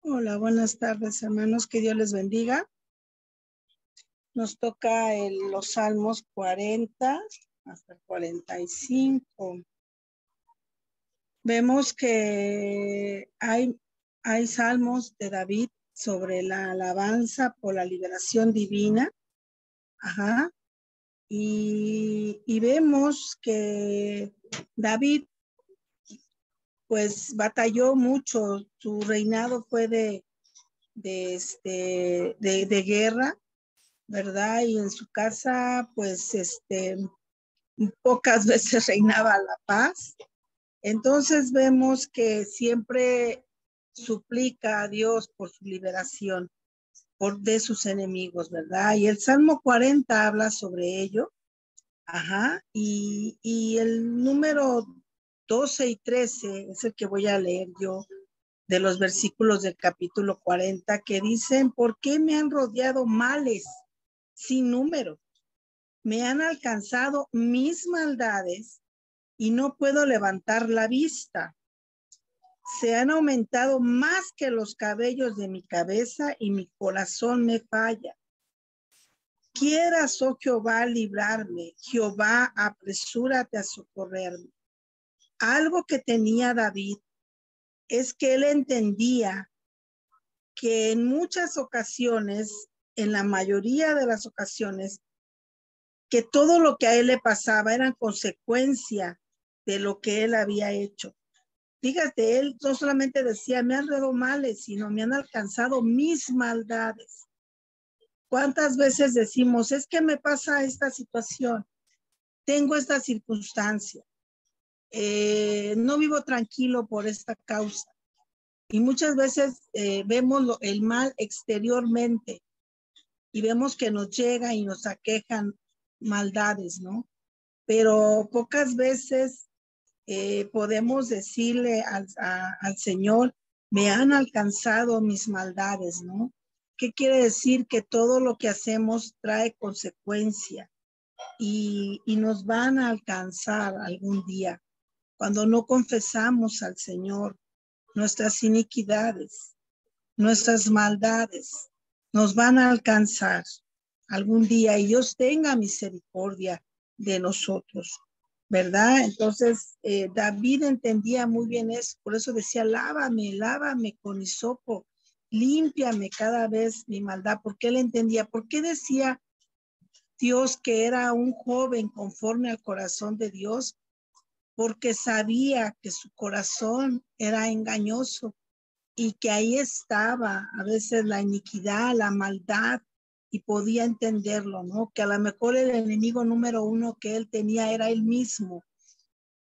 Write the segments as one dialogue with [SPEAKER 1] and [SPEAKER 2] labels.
[SPEAKER 1] Hola, buenas tardes, hermanos. Que Dios les bendiga. Nos toca los Salmos 40 hasta el 45. Vemos que hay salmos de David sobre la alabanza por la liberación divina. Ajá. Y vemos que David, pues, batalló mucho. Su reinado fue de guerra, ¿verdad? Y en su casa, pues, pocas veces reinaba la paz. Entonces vemos que siempre suplica a Dios por su liberación de sus enemigos, ¿verdad? Y el Salmo 40 habla sobre ello. Ajá. Y el número 12 y 13 es el que voy a leer yo de los versículos del capítulo 40 que dicen: ¿por qué me han rodeado males sin número? Me han alcanzado mis maldades y no puedo levantar la vista. Se han aumentado más que los cabellos de mi cabeza y mi corazón me falla. Quieras, oh Jehová, librarme. Jehová, apresúrate a socorrerme. Algo que tenía David es que él entendía que en muchas ocasiones, en la mayoría de las ocasiones, que todo lo que a él le pasaba era consecuencia de lo que él había hecho. Fíjate, él no solamente decía, me han dado males, sino me han alcanzado mis maldades. ¿Cuántas veces decimos, es que me pasa esta situación, tengo esta circunstancia, no vivo tranquilo por esta causa? Y muchas veces vemos el mal exteriormente y vemos que nos llega y nos aquejan maldades, ¿no? Pero pocas veces podemos decirle al Señor, me han alcanzado mis maldades, ¿no? ¿Qué quiere decir? Que todo lo que hacemos trae consecuencia y nos van a alcanzar algún día cuando no confesamos al Señor nuestras iniquidades, nuestras maldades, nos van a alcanzar algún día y Dios tenga misericordia de nosotros, ¿verdad? Entonces, David entendía muy bien eso, por eso decía, lávame, lávame con hisopo, límpiame cada vez mi maldad, porque él entendía. ¿Por qué decía Dios que era un joven conforme al corazón de Dios? Porque sabía que su corazón era engañoso y que ahí estaba a veces la iniquidad, la maldad, y podía entenderlo, ¿no? Que a lo mejor el enemigo número uno que él tenía era él mismo,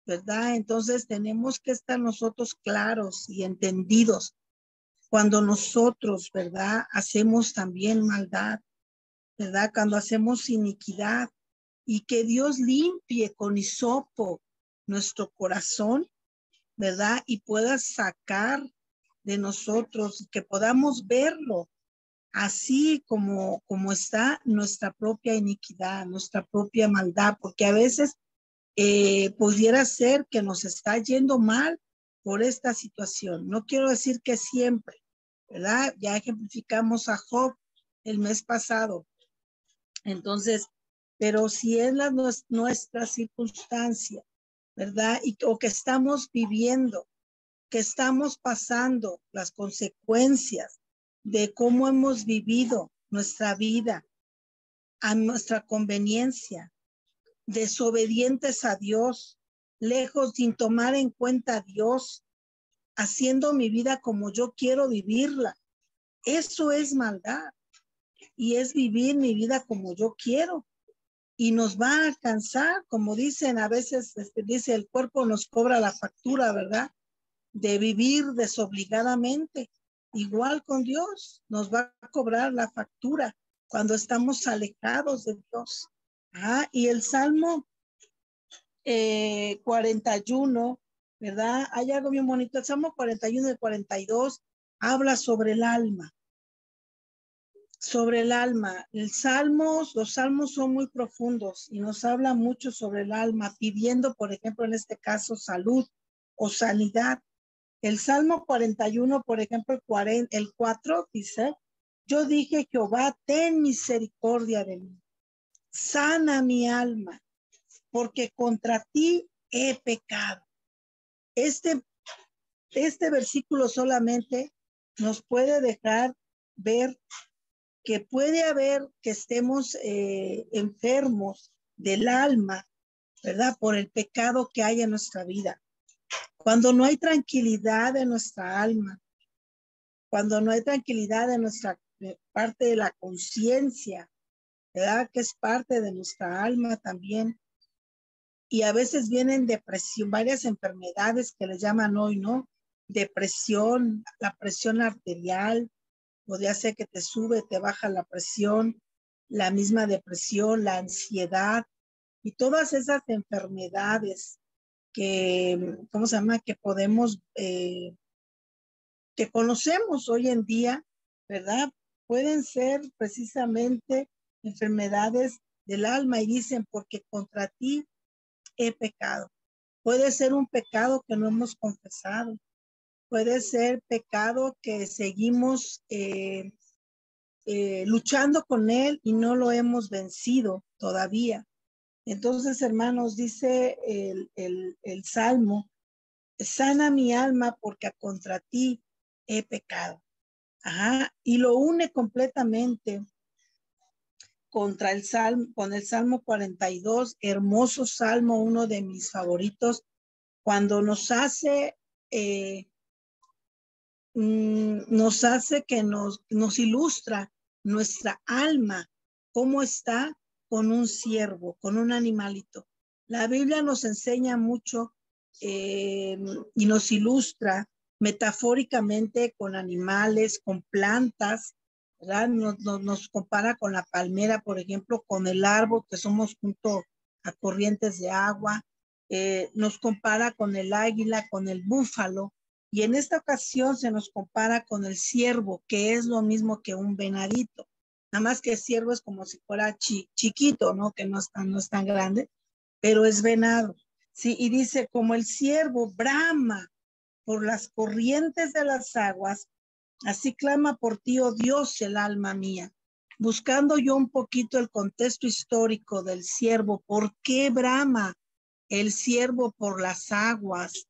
[SPEAKER 1] ¿verdad? Entonces tenemos que estar nosotros claros y entendidos cuando nosotros, ¿verdad? Hacemos también maldad, ¿verdad? Cuando hacemos iniquidad, y que Dios limpie con hisopo nuestro corazón, ¿verdad? Y pueda sacar de nosotros, que podamos verlo así como está nuestra propia iniquidad, nuestra propia maldad, porque a veces pudiera ser que nos está yendo mal por esta situación. No quiero decir que siempre, ¿verdad? Ya ejemplificamos a Job el mes pasado. Entonces, pero si es nuestra circunstancia, ¿verdad? O que estamos viviendo, que estamos pasando las consecuencias de cómo hemos vivido nuestra vida a nuestra conveniencia, desobedientes a Dios, lejos sin tomar en cuenta a Dios, haciendo mi vida como yo quiero vivirla. Eso es maldad y es vivir mi vida como yo quiero. Y nos va a alcanzar, como dicen a veces, dice, el cuerpo nos cobra la factura, ¿verdad? De vivir desobligadamente. Igual con Dios, nos va a cobrar la factura cuando estamos alejados de Dios. Y el Salmo 41, ¿verdad? Hay algo bien bonito. El Salmo 41 y 42 habla sobre el alma. Sobre el alma. Los salmos son muy profundos y nos habla mucho sobre el alma, pidiendo, por ejemplo, en este caso, salud o sanidad. El Salmo 41, por ejemplo, el 4 dice, yo dije, Jehová, ten misericordia de mí, sana mi alma, porque contra ti he pecado. Este versículo solamente nos puede dejar ver que puede haber que estemos enfermos del alma, ¿verdad? Por el pecado que hay en nuestra vida. Cuando no hay tranquilidad en nuestra alma, cuando no hay tranquilidad en nuestra parte de la conciencia, ¿verdad? Que es parte de nuestra alma también. Y a veces vienen depresión, varias enfermedades que les llaman hoy, ¿no? Depresión, la presión arterial, podría ser que te sube, te baja la presión, la misma depresión, la ansiedad y todas esas enfermedades que, ¿cómo se llama? Que podemos, que conocemos hoy en día, ¿verdad? Pueden ser precisamente enfermedades del alma y dicen, porque contra ti he pecado. Puede ser un pecado que no hemos confesado. Puede ser pecado que seguimos luchando con él y no lo hemos vencido todavía. Entonces, hermanos, dice el Salmo, sana mi alma porque contra ti he pecado. Ajá, y lo une completamente contra el Salmo, con el Salmo 42, hermoso Salmo, uno de mis favoritos, cuando nos hace que nos ilustra nuestra alma, cómo está con un ciervo, con un animalito. La Biblia nos enseña mucho y nos ilustra metafóricamente con animales, con plantas, ¿verdad? Nos compara con la palmera, por ejemplo, con el árbol que somos junto a corrientes de agua, nos compara con el águila, con el búfalo, y en esta ocasión se nos compara con el ciervo, que es lo mismo que un venadito. Nada más que el ciervo es como si fuera chiquito, ¿no? Que no es tan grande, pero es venado. Sí, y dice, como el ciervo brama por las corrientes de las aguas, así clama por ti, oh Dios, el alma mía. Buscando yo un poquito el contexto histórico del ciervo, ¿por qué brama el ciervo por las aguas?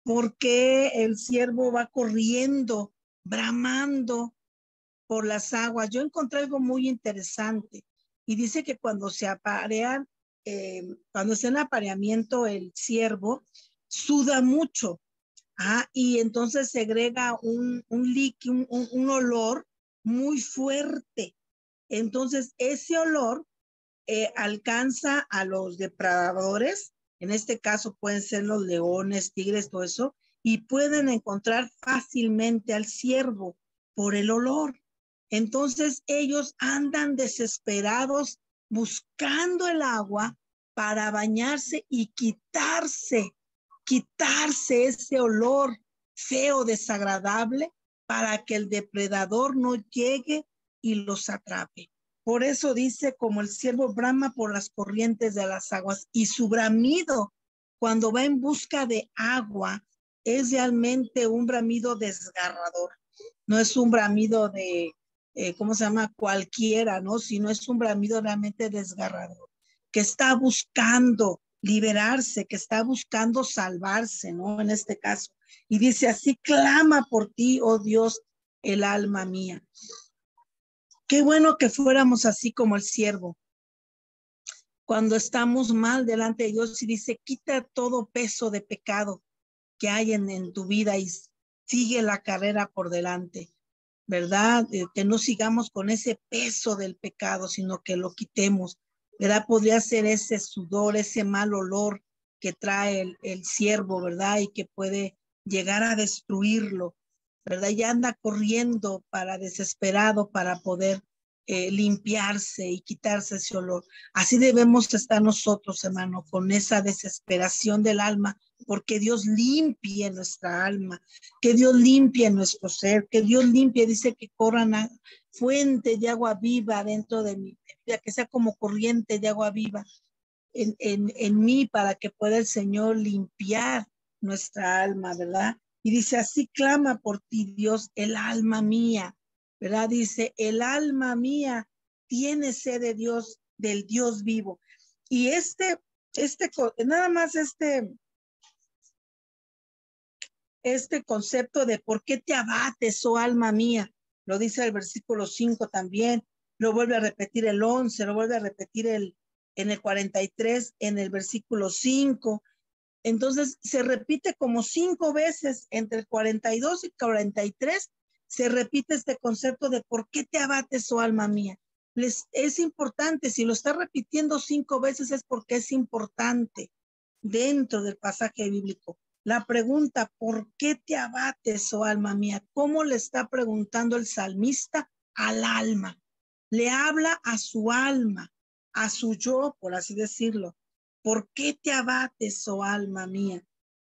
[SPEAKER 1] ¿Por qué el ciervo va corriendo, bramando por las aguas? Yo encontré algo muy interesante y dice que cuando se aparean, cuando está en apareamiento el ciervo, suda mucho. Y entonces segrega un líquido, un olor muy fuerte. Entonces ese olor alcanza a los depredadores, en este caso pueden ser los leones, tigres, todo eso, y pueden encontrar fácilmente al ciervo por el olor. Entonces ellos andan desesperados buscando el agua para bañarse y quitarse ese olor feo, desagradable, para que el depredador no llegue y los atrape. Por eso dice, como el ciervo brama por las corrientes de las aguas, y su bramido cuando va en busca de agua es realmente un bramido desgarrador. No es un bramido de, ¿cómo se llama? Cualquiera, ¿no? Sino es un bramido realmente desgarrador, que está buscando liberarse, que está buscando salvarse, ¿no? En este caso. Y dice, así clama por ti, oh Dios, el alma mía. Qué bueno que fuéramos así como el siervo. Cuando estamos mal delante de Dios y dice, quita todo peso de pecado que hay en tu vida y sigue la carrera por delante, ¿verdad? Que no sigamos con ese peso del pecado, sino que lo quitemos, ¿verdad? Podría ser ese sudor, ese mal olor que trae el siervo, ¿verdad? Y que puede llegar a destruirlo, ¿verdad? Ya anda corriendo desesperado para poder limpiarse y quitarse ese olor. Así debemos estar nosotros, hermano, con esa desesperación del alma, porque Dios limpie nuestra alma, que Dios limpie nuestro ser, que Dios limpie, dice que corran a fuente de agua viva dentro de mí, que sea como corriente de agua viva en mí, para que pueda el Señor limpiar nuestra alma, ¿verdad? Y dice, así clama por ti, Dios, el alma mía, ¿verdad? Dice, el alma mía tiene sed de Dios, del Dios vivo. Y nada más este concepto de por qué te abates, oh alma mía, lo dice el versículo 5 también, lo vuelve a repetir el 11, lo vuelve a repetir en el 43, en el versículo 5. Entonces se repite como 5 veces entre el 42 y 43, se repite este concepto de por qué te abates, oh alma mía. Es importante, si lo está repitiendo 5 veces es porque es importante dentro del pasaje bíblico. La pregunta, ¿por qué te abates, oh alma mía? ¿Cómo le está preguntando el salmista al alma? Le habla a su alma, a su yo, por así decirlo. ¿Por qué te abates, oh alma mía?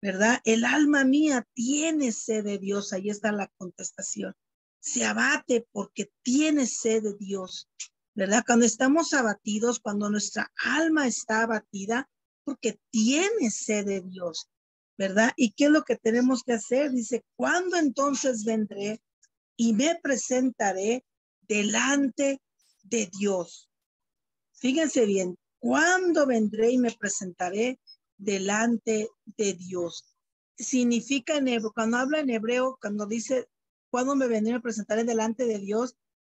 [SPEAKER 1] ¿Verdad? El alma mía tiene sed de Dios. Ahí está la contestación. Se abate porque tiene sed de Dios. ¿Verdad? Cuando estamos abatidos, cuando nuestra alma está abatida, porque tiene sed de Dios, ¿verdad? ¿Y qué es lo que tenemos que hacer? Dice, ¿cuándo entonces vendré y me presentaré delante de Dios? Fíjense bien, ¿cuándo vendré y me presentaré delante de Dios? Significa en hebreo, cuando habla en hebreo, cuando dice, ¿cuándo me vendré y me presentaré delante de Dios?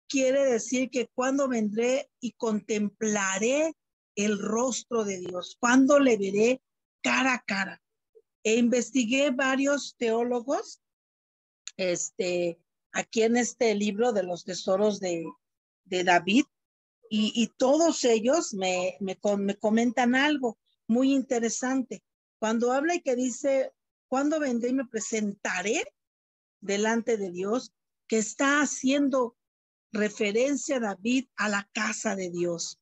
[SPEAKER 1] Quiere decir que cuando vendré y contemplaré el rostro de Dios, cuando le veré cara a cara. Investigué varios teólogos, aquí en este libro de los tesoros de David, y todos ellos me comentan algo muy interesante. Cuando habla y que dice, cuando vendré y me presentaré delante de Dios, que está haciendo referencia David a la casa de Dios.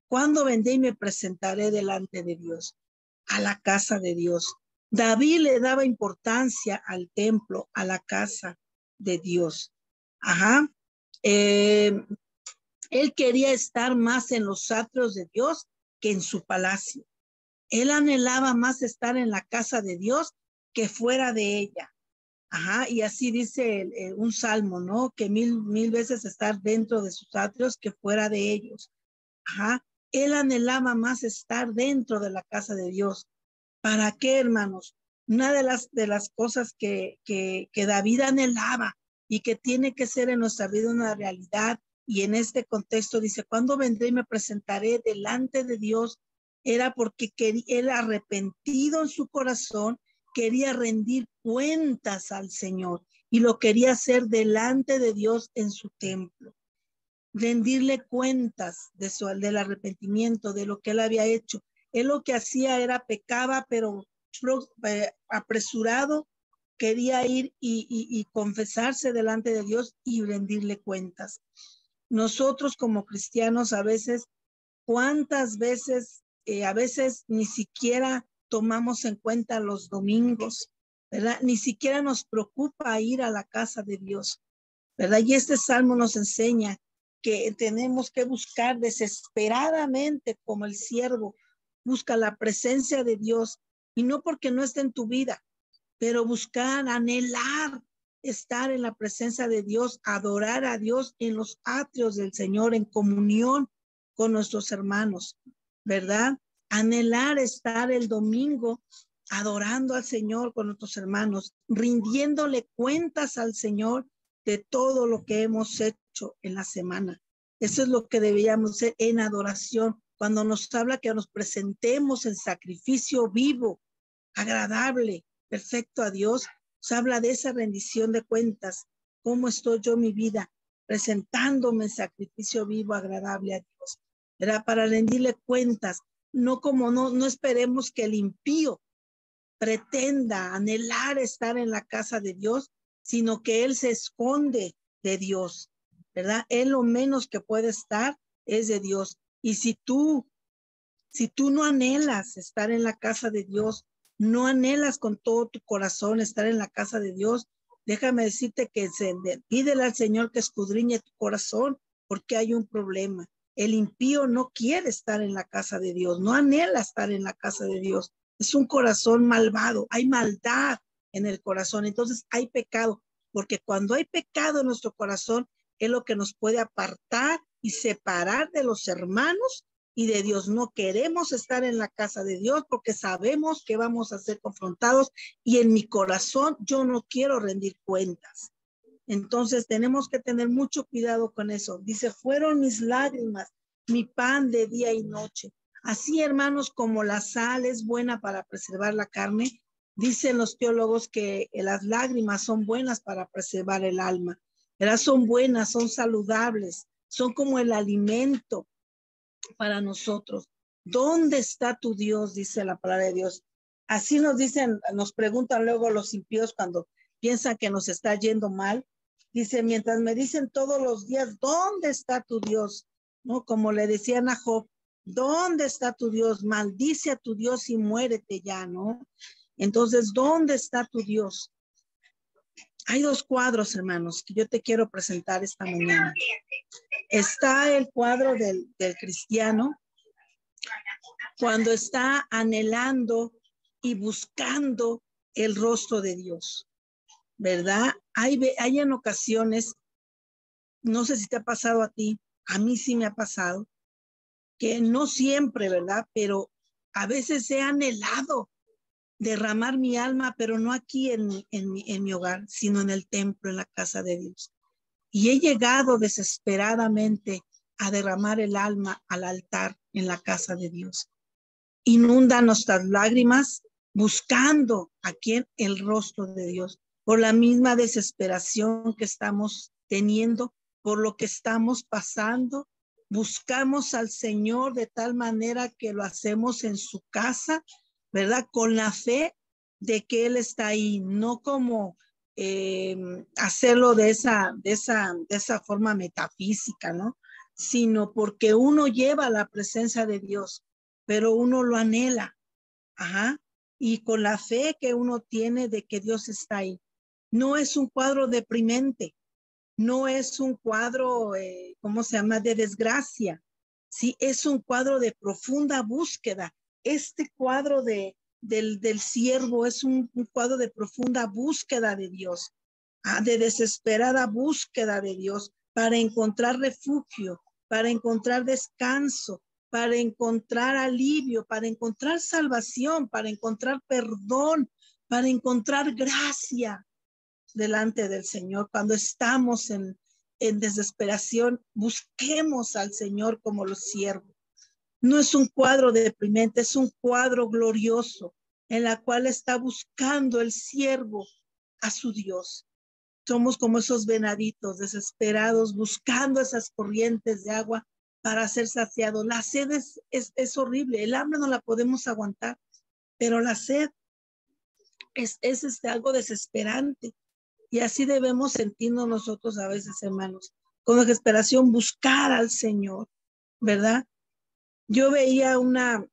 [SPEAKER 1] ¿Cuándo vendré y me presentaré delante de Dios? A la casa de Dios. David le daba importancia al templo, a la casa de Dios. Ajá. Él quería estar más en los atrios de Dios que en su palacio. Él anhelaba más estar en la casa de Dios que fuera de ella. Ajá, y así dice un salmo, ¿no? Que mil veces estar dentro de sus atrios que fuera de ellos. Ajá, él anhelaba más estar dentro de la casa de Dios. ¿Para qué, hermanos? Una de las cosas que David anhelaba y que tiene que ser en nuestra vida una realidad, y en este contexto dice, ¿cuándo vendré y me presentaré delante de Dios? Era porque él arrepentido en su corazón, quería rendir cuentas al Señor y lo quería hacer delante de Dios en su templo. Rendirle cuentas del arrepentimiento, de lo que él había hecho. Él lo que hacía era pecaba, pero apresurado, quería ir y confesarse delante de Dios y rendirle cuentas. Nosotros como cristianos a veces, ¿cuántas veces, a veces ni siquiera tomamos en cuenta los domingos, ¿verdad? Ni siquiera nos preocupa ir a la casa de Dios, ¿verdad? Y este salmo nos enseña que tenemos que buscar desesperadamente como el siervo busca la presencia de Dios, y no porque no esté en tu vida, pero buscar, anhelar estar en la presencia de Dios, adorar a Dios en los atrios del Señor, en comunión con nuestros hermanos, ¿verdad? Anhelar estar el domingo adorando al Señor con nuestros hermanos, rindiéndole cuentas al Señor de todo lo que hemos hecho en la semana. Eso es lo que deberíamos hacer en adoración. Cuando nos habla que nos presentemos en sacrificio vivo, agradable, perfecto a Dios, se habla de esa rendición de cuentas. ¿Cómo estoy yo en mi vida? Presentándome en sacrificio vivo, agradable a Dios. Era para rendirle cuentas. No esperemos que el impío pretenda anhelar estar en la casa de Dios, sino que él se esconde de Dios, ¿verdad? Él lo menos que puede estar es de Dios. Y si tú no anhelas estar en la casa de Dios, no anhelas con todo tu corazón estar en la casa de Dios, déjame decirte que pídele al Señor que escudriñe tu corazón, porque hay un problema. El impío no quiere estar en la casa de Dios, no anhela estar en la casa de Dios. Es un corazón malvado, hay maldad en el corazón. Entonces hay pecado, porque cuando hay pecado en nuestro corazón es lo que nos puede apartar y separar de los hermanos y de Dios. No queremos estar en la casa de Dios porque sabemos que vamos a ser confrontados y en mi corazón yo no quiero rendir cuentas. Entonces tenemos que tener mucho cuidado con eso. Dice, fueron mis lágrimas, mi pan de día y noche. Así, hermanos, como la sal es buena para preservar la carne, dicen los teólogos que las lágrimas son buenas para preservar el alma. ¿Verdad? Son buenas, son saludables, son como el alimento para nosotros. ¿Dónde está tu Dios? Dice la palabra de Dios. Así nos dicen, nos preguntan luego los impíos cuando piensan que nos está yendo mal. Dice, mientras me dicen todos los días, ¿dónde está tu Dios? ¿No? Como le decían a Job, ¿dónde está tu Dios? Maldice a tu Dios y muérete ya, ¿no? Entonces, ¿dónde está tu Dios? Hay dos cuadros, hermanos, que yo te quiero presentar esta mañana. Está el cuadro del cristiano cuando está anhelando y buscando el rostro de Dios, ¿verdad? Hay en ocasiones, no sé si te ha pasado a ti, a mí sí me ha pasado, que no siempre, ¿verdad? Pero a veces he anhelado derramar mi alma, pero no aquí en mi hogar, sino en el templo, en la casa de Dios. Y he llegado desesperadamente a derramar el alma al altar en la casa de Dios. Inundan nuestras lágrimas buscando aquí en el rostro de Dios, por la misma desesperación que estamos teniendo, por lo que estamos pasando. Buscamos al Señor de tal manera que lo hacemos en su casa, ¿verdad? Con la fe de que Él está ahí, no como hacerlo de esa forma metafísica, ¿no? Sino porque uno lleva la presencia de Dios, pero uno lo anhela, ajá, y con la fe que uno tiene de que Dios está ahí. No es un cuadro deprimente, no es un cuadro, ¿cómo se llama?, de desgracia, sí, es un cuadro de profunda búsqueda. Este cuadro del siervo es un cuadro de profunda búsqueda de Dios, de desesperada búsqueda de Dios para encontrar refugio, para encontrar descanso, para encontrar alivio, para encontrar salvación, para encontrar perdón, para encontrar gracia delante del Señor. Cuando estamos en desesperación, busquemos al Señor como los siervos. No es un cuadro deprimente, es un cuadro glorioso en la cual está buscando el siervo a su Dios. Somos como esos venaditos desesperados buscando esas corrientes de agua para ser saciados. La sed es horrible, el hambre no la podemos aguantar, pero la sed es algo desesperante. Y así debemos sentirnos nosotros a veces, hermanos, con desesperación, buscar al Señor, ¿verdad? Yo veía una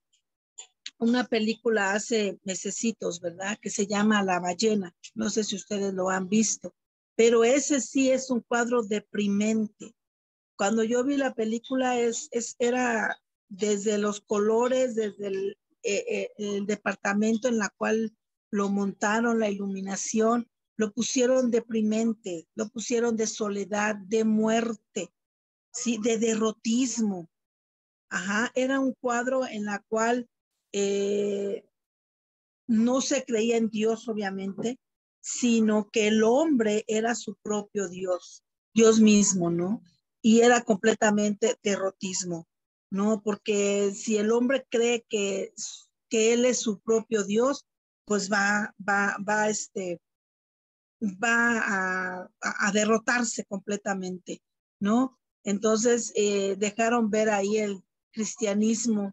[SPEAKER 1] película hace mesecitos, ¿verdad? Que se llama La ballena. No sé si ustedes lo han visto, pero ese sí es un cuadro deprimente. Cuando yo vi la película era desde los colores, desde el departamento en la cual lo montaron, la iluminación, lo pusieron deprimente, lo pusieron de soledad, de muerte, ¿sí? De derrotismo. Ajá, era un cuadro en la cual no se creía en Dios, obviamente, sino que el hombre era su propio Dios, Dios mismo, ¿no? Y era completamente derrotismo, ¿no? Porque si el hombre cree que él es su propio Dios, pues va a derrotarse completamente, ¿no? Entonces dejaron ver ahí el cristianismo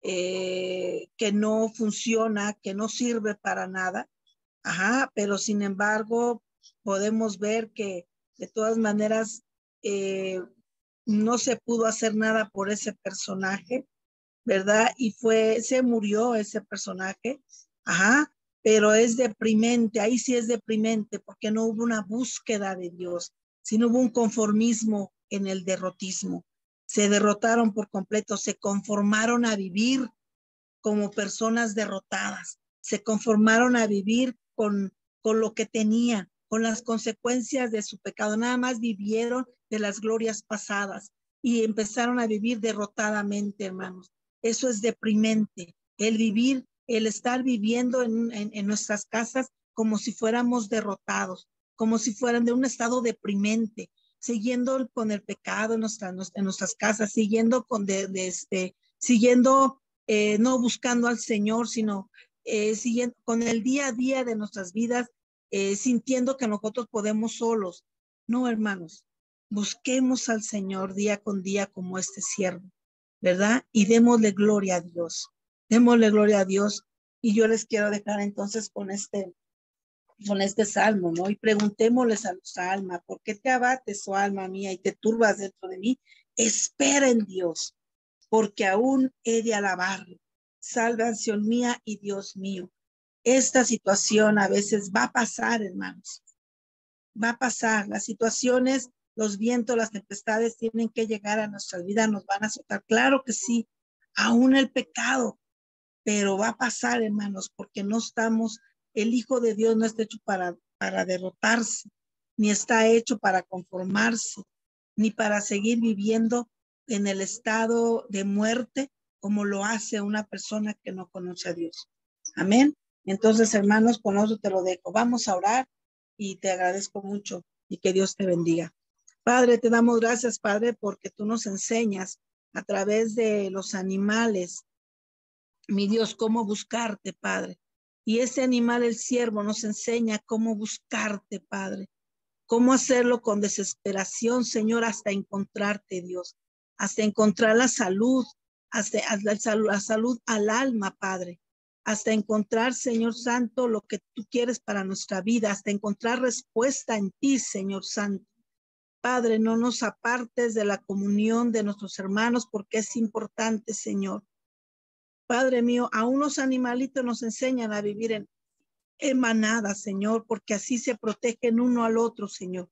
[SPEAKER 1] que no funciona, que no sirve para nada, ajá, pero sin embargo podemos ver que de todas maneras no se pudo hacer nada por ese personaje, ¿verdad? Y se murió ese personaje, ajá, pero es deprimente, ahí sí es deprimente, porque no hubo una búsqueda de Dios, sino hubo un conformismo en el derrotismo. Se derrotaron por completo, se conformaron a vivir como personas derrotadas, se conformaron a vivir con con lo que tenían, con las consecuencias de su pecado. Nada más vivieron de las glorias pasadas y empezaron a vivir derrotadamente, hermanos. Eso es deprimente, el estar viviendo en nuestras casas como si fuéramos derrotados, como si fueran de un estado deprimente, siguiendo con el pecado en nuestras casas, siguiendo no buscando al Señor, sino siguiendo con el día a día de nuestras vidas, sintiendo que nosotros podemos solos. No, hermanos, busquemos al Señor día con día como este siervo, ¿verdad? Y démosle gloria a Dios. Démosle gloria a Dios. Y yo les quiero dejar entonces con este salmo, ¿no? Y preguntémosles a nuestra alma, ¿por qué te abates, oh alma mía, y te turbas dentro de mí? Espera en Dios, porque aún he de alabarlo. Salvación mía y Dios mío. Esta situación a veces va a pasar, hermanos. Va a pasar. Las situaciones, los vientos, las tempestades tienen que llegar a nuestra vida, nos van a azotar. Claro que sí, aún el pecado, pero va a pasar, hermanos, porque no estamos, el Hijo de Dios no está hecho para derrotarse, ni está hecho para conformarse, ni para seguir viviendo en el estado de muerte como lo hace una persona que no conoce a Dios. Amén. Entonces, hermanos, con eso te lo dejo. Vamos a orar y te agradezco mucho y que Dios te bendiga. Padre, te damos gracias, Padre, porque tú nos enseñas a través de los animales, mi Dios, cómo buscarte, Padre. Y ese animal, el siervo, nos enseña cómo buscarte, Padre. Cómo hacerlo con desesperación, Señor, hasta encontrarte, Dios. Hasta encontrar la salud, hasta la salud al alma, Padre. Hasta encontrar, Señor Santo, lo que tú quieres para nuestra vida. Hasta encontrar respuesta en ti, Señor Santo. Padre, no nos apartes de la comunión de nuestros hermanos porque es importante, Señor. Padre mío, a unos animalitos nos enseñan a vivir en manada, Señor, porque así se protegen uno al otro, Señor.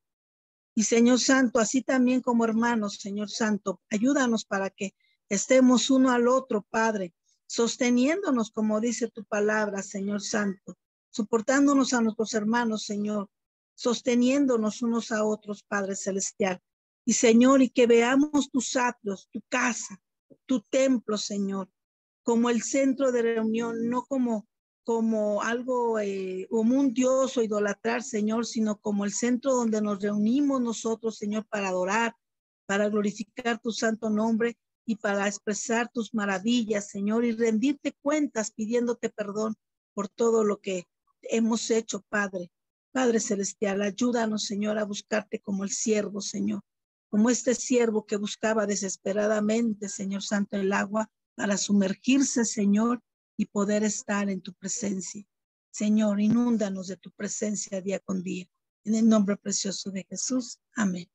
[SPEAKER 1] Y Señor Santo, así también como hermanos, Señor Santo, ayúdanos para que estemos uno al otro, Padre, sosteniéndonos, como dice tu palabra, Señor Santo, soportándonos a nuestros hermanos, Señor, sosteniéndonos unos a otros, Padre Celestial. Y Señor, y que veamos tus atrios, tu casa, tu templo, Señor, como el centro de reunión, no como algo, como un Dios o idolatrar, Señor, sino como el centro donde nos reunimos nosotros, Señor, para adorar, para glorificar tu santo nombre y para expresar tus maravillas, Señor, y rendirte cuentas pidiéndote perdón por todo lo que hemos hecho, Padre. Padre Celestial, ayúdanos, Señor, a buscarte como el siervo, Señor, como este siervo que buscaba desesperadamente, Señor Santo, el agua para sumergirse, Señor, y poder estar en tu presencia. Señor, inúndanos de tu presencia día con día. En el nombre precioso de Jesús. Amén.